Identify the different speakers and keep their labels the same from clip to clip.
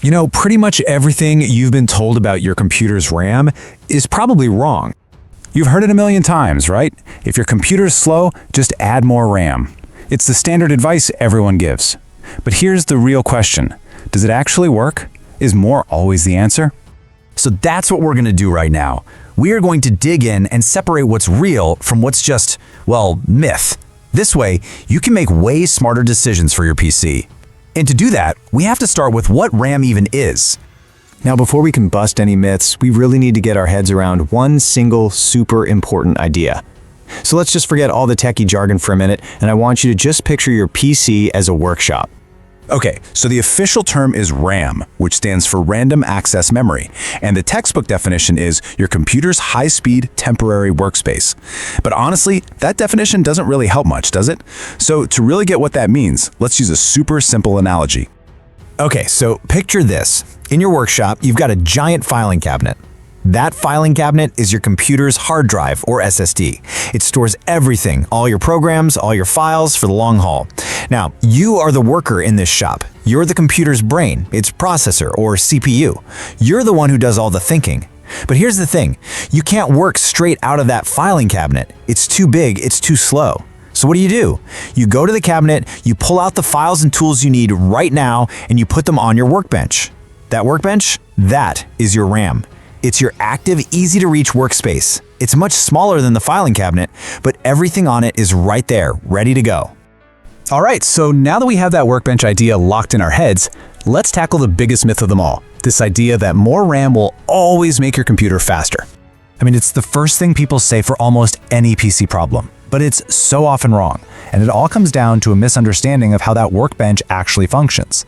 Speaker 1: You know, pretty much everything you've been told about your computer's RAM is probably wrong. You've heard it a million times, right? If your computer's slow, just add more RAM. It's the standard advice everyone gives. But here's the real question. Does it actually work? Is more always the answer?
Speaker 2: So that's what we're going to do right now. We are going to dig in and separate what's real from what's just, well, myth. This way, you can make way smarter decisions for your PC. And to do that, we have to start with what RAM even is.
Speaker 3: Now, before we can bust any myths, we really need to get our heads around one single super important idea. So let's just forget all the techie jargon for a minute, and I want you to just picture your PC as a workshop.
Speaker 1: Okay, so the official term is RAM, which stands for Random Access Memory, and the textbook definition is your computer's high-speed temporary workspace. But honestly, that definition doesn't really help much, does it? So to really get what that means, let's use a super simple analogy.
Speaker 2: Okay, so picture this. In your workshop, you've got a giant filing cabinet. That filing cabinet is your computer's hard drive, or SSD. It stores everything, all your programs, all your files for the long haul. Now, you are the worker in this shop. You're the computer's brain, its processor, or CPU. You're the one who does all the thinking. But here's the thing, you can't work straight out of that filing cabinet. It's too big, it's too slow. So what do? You go to the cabinet, you pull out the files and tools you need right now, and you put them on your workbench. That workbench? That is your RAM. It's your active, easy-to-reach workspace. It's much smaller than the filing cabinet, but everything on it is right there, ready to go.
Speaker 1: All right, so now that we have that workbench idea locked in our heads, let's tackle the biggest myth of them all, this idea that more RAM will always make your computer faster. I mean, it's the first thing people say for almost any PC problem, but it's so often wrong, and it all comes down to a misunderstanding of how that workbench actually functions.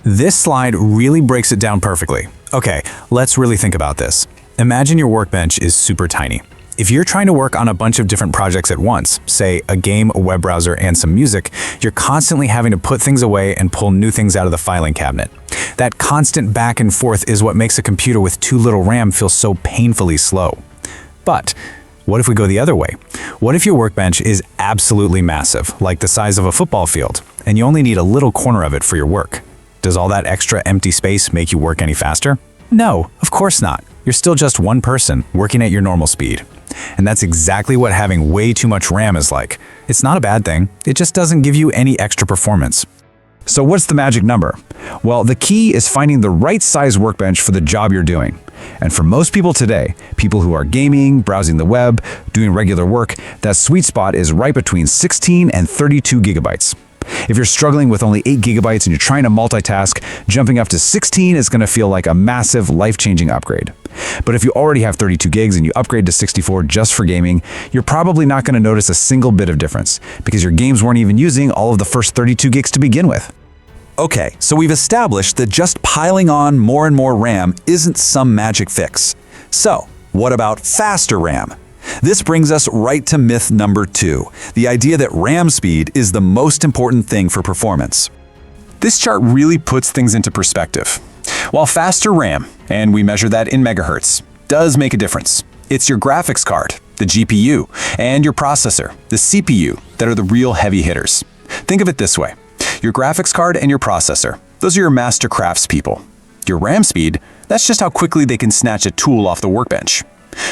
Speaker 1: This slide really breaks it down perfectly. Okay, let's really think about this. Imagine your workbench is super tiny. If you're trying to work on a bunch of different projects at once, say a game, a web browser, and some music, you're constantly having to put things away and pull new things out of the filing cabinet. That constant back and forth is what makes a computer with too little RAM feel so painfully slow. But what if we go the other way? What if your workbench is absolutely massive, like the size of a football field, and you only need a little corner of it for your work? Does all that extra empty space make you work any faster? No, of course not. You're still just one person working at your normal speed. And that's exactly what having way too much RAM is like. It's not a bad thing, it just doesn't give you any extra performance. So what's the magic number? Well, the key is finding the right size workbench for the job you're doing. And for most people today, people who are gaming, browsing the web, doing regular work, that sweet spot is right between 16 and 32 gigabytes. If you're struggling with only 8 gigabytes and you're trying to multitask, jumping up to 16 is going to feel like a massive, life-changing upgrade. But if you already have 32 gigs and you upgrade to 64 just for gaming, you're probably not going to notice a single bit of difference, because your games weren't even using all of the first 32 gigs to begin with. Okay, so we've established that just piling on more and more RAM isn't some magic fix. So, what about faster RAM? This brings us right to myth number 2, the idea that RAM speed is the most important thing for performance. This chart really puts things into perspective. While faster RAM, and we measure that in megahertz, does make a difference, it's your graphics card, the GPU, and your processor, the CPU, that are the real heavy hitters. Think of it this way. Your graphics card and your processor, those are your master craftspeople. Your RAM speed, that's just how quickly they can snatch a tool off the workbench.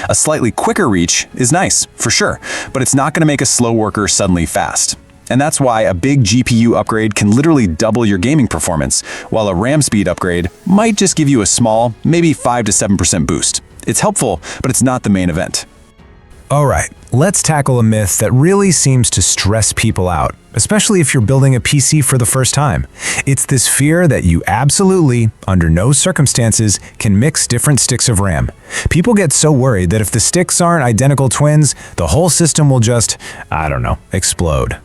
Speaker 1: A slightly quicker reach is nice, for sure, but it's not going to make a slow worker suddenly fast. And that's why a big GPU upgrade can literally double your gaming performance, while a RAM speed upgrade might just give you a small, maybe 5 to 7% boost. It's helpful, but it's not the main event.
Speaker 4: All right, let's tackle a myth that really seems to stress people out, especially if you're building a PC for the first time. It's this fear that you absolutely, under no circumstances, can mix different sticks of RAM. People get so worried that if the sticks aren't identical twins, the whole system will just, I don't know, explode.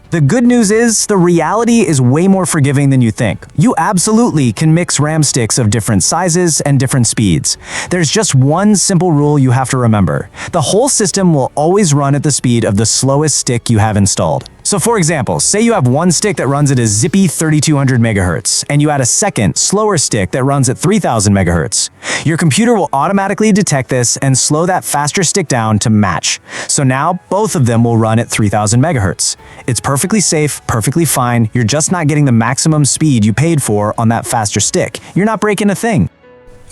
Speaker 3: The good news is, the reality is way more forgiving than you think. You absolutely can mix RAM sticks of different sizes and different speeds. There's just one simple rule you have to remember. The whole system will always run at the speed of the slowest stick you have installed. So for example, say you have one stick that runs at a zippy 3200 megahertz, and you add a second, slower stick that runs at 3000 megahertz. Your computer will automatically detect this and slow that faster stick down to match. So now both of them will run at 3000 megahertz. It's perfectly safe, perfectly fine. You're just not getting the maximum speed you paid for on that faster stick. You're not breaking a thing.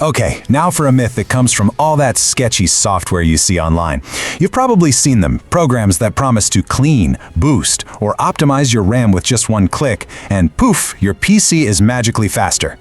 Speaker 1: Okay, now for a myth that comes from all that sketchy software you see online. You've probably seen them, programs that promise to clean, boost, or optimize your RAM with just one click, and poof, your PC is magically faster.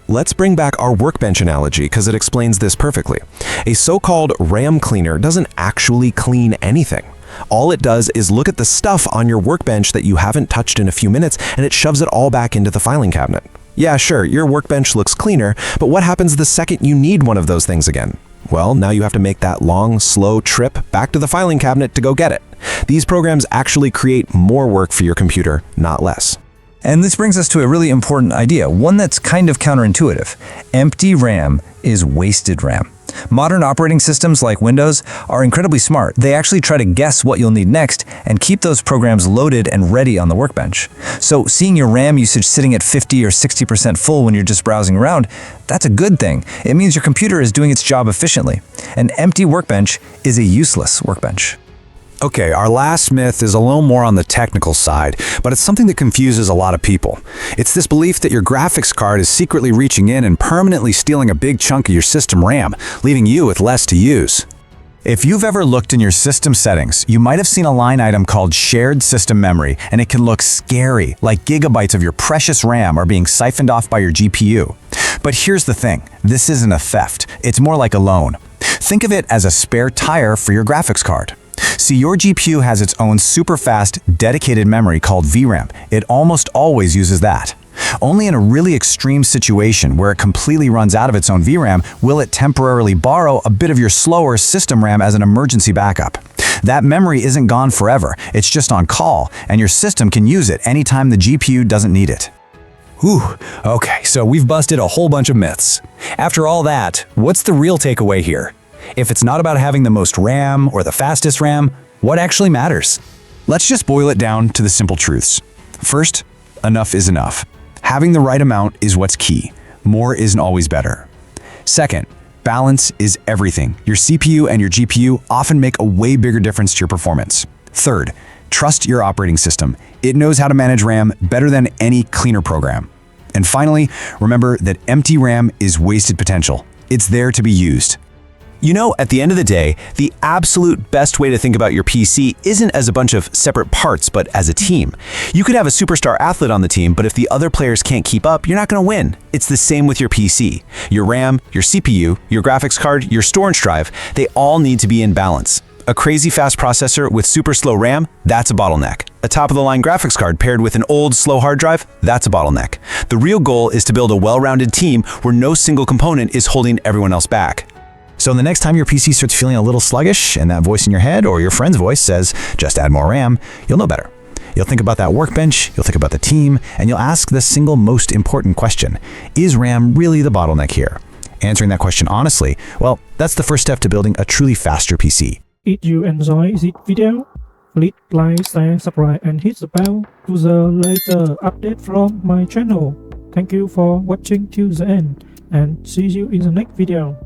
Speaker 5: Let's bring back our Workbench analogy because it explains this perfectly. A so-called RAM cleaner doesn't actually clean anything. All it does is look at the stuff on your Workbench that you haven't touched in a few minutes, and it shoves it all back into the filing cabinet. Yeah, sure, your Workbench looks cleaner, but what happens the second you need one of those things again? Well, now you have to make that long, slow trip back to the filing cabinet to go get it. These programs actually create more work for your computer, not less.
Speaker 3: And this brings us to a really important idea, one that's kind of counterintuitive. Empty RAM is wasted RAM. Modern operating systems like Windows are incredibly smart. They actually try to guess what you'll need next and keep those programs loaded and ready on the Workbench. So seeing your RAM usage sitting at 50 or 60% full when you're just browsing around, that's a good thing. It means your computer is doing its job efficiently. An empty Workbench is a useless Workbench.
Speaker 1: Okay, our last myth is a little more on the technical side, but it's something that confuses a lot of people. It's this belief that your graphics card is secretly reaching in and permanently stealing a big chunk of your system RAM, leaving you with less to use. If you've ever looked in your system settings, you might have seen a line item called Shared System Memory, and it can look scary, like gigabytes of your precious RAM are being siphoned off by your GPU. But here's the thing, this isn't a theft, it's more like a loan. Think of it as a spare tire for your graphics card. See, your GPU has its own super fast, dedicated memory called VRAM. It almost always uses that. Only in a really extreme situation where it completely runs out of its own VRAM will it temporarily borrow a bit of your slower system RAM as an emergency backup. That memory isn't gone forever, it's just on call, and your system can use it anytime the GPU doesn't need it. Whew, okay, so we've busted a whole bunch of myths. After all that, what's the real takeaway here? If it's not about having the most RAM or the fastest RAM, what actually matters? Let's just boil it down to the simple truths. First, enough is enough. Having the right amount is what's key. More isn't always better. Second, balance is everything. Your CPU and your GPU often make a way bigger difference to your performance. Third, trust your operating system. It knows how to manage RAM better than any cleaner program. And finally, remember that empty RAM is wasted potential. It's there to be used.
Speaker 2: You know, at the end of the day, the absolute best way to think about your PC isn't as a bunch of separate parts, but as a team. You could have a superstar athlete on the team, but if the other players can't keep up, you're not going to win. It's the same with your PC. Your RAM, your CPU, your graphics card, your storage drive, they all need to be in balance. A crazy fast processor with super slow RAM, that's a bottleneck. A top-of-the-line graphics card paired with an old, slow hard drive, that's a bottleneck. The real goal is to build a well-rounded team where no single component is holding everyone else back.
Speaker 3: So the next time your PC starts feeling a little sluggish and that voice in your head or your friend's voice says, just add more RAM, you'll know better. You'll think about that Workbench, you'll think about the team, and you'll ask the single most important question. Is RAM really the bottleneck here? Answering that question honestly, well, that's the first step to building a truly faster PC.
Speaker 6: If you enjoy this video, please like, share, subscribe and hit the bell to the later update from my channel. Thank you for watching till the end and see you in the next video.